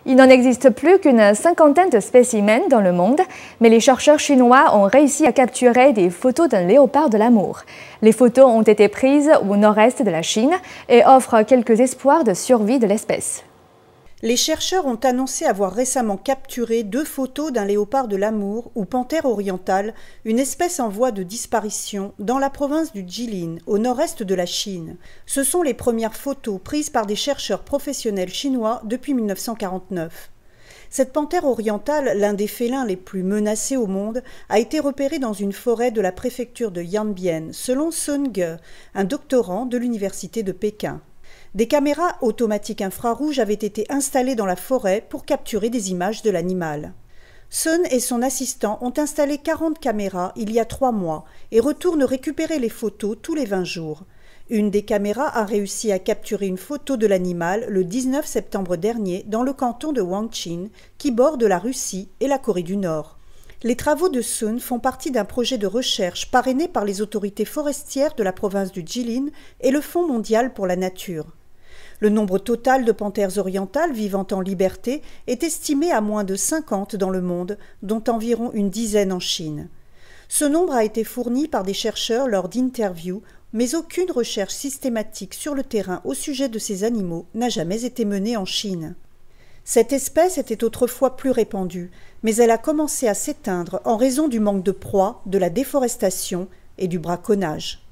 Il n'en existe plus qu'une cinquantaine de spécimens dans le monde, mais les chercheurs chinois ont réussi à capturer des photos d'un léopard de l'amour. Les photos ont été prises au nord-est de la Chine et offrent quelques espoirs de survie de l'espèce. Les chercheurs ont annoncé avoir récemment capturé 2 photos d'un léopard de l'amour ou panthère orientale, une espèce en voie de disparition, dans la province du Jilin, au nord-est de la Chine. Ce sont les premières photos prises par des chercheurs professionnels chinois depuis 1949. Cette panthère orientale, l'un des félins les plus menacés au monde, a été repérée dans une forêt de la préfecture de Yanbian, selon Sun Ge, un doctorant de l'université de Pékin. Des caméras automatiques infrarouges avaient été installées dans la forêt pour capturer des images de l'animal. Sun et son assistant ont installé 40 caméras il y a 3 mois et retournent récupérer les photos tous les 20 jours. Une des caméras a réussi à capturer une photo de l'animal le 19 septembre dernier dans le canton de Huangqin, qui borde la Russie et la Corée du Nord. Les travaux de Sun font partie d'un projet de recherche parrainé par les autorités forestières de la province du Jilin et le Fonds mondial pour la nature. Le nombre total de panthères orientales vivant en liberté est estimé à moins de 50 dans le monde, dont environ une dizaine en Chine. Ce nombre a été fourni par des chercheurs lors d'interviews, mais aucune recherche systématique sur le terrain au sujet de ces animaux n'a jamais été menée en Chine. Cette espèce était autrefois plus répandue, mais elle a commencé à s'éteindre en raison du manque de proie, de la déforestation et du braconnage.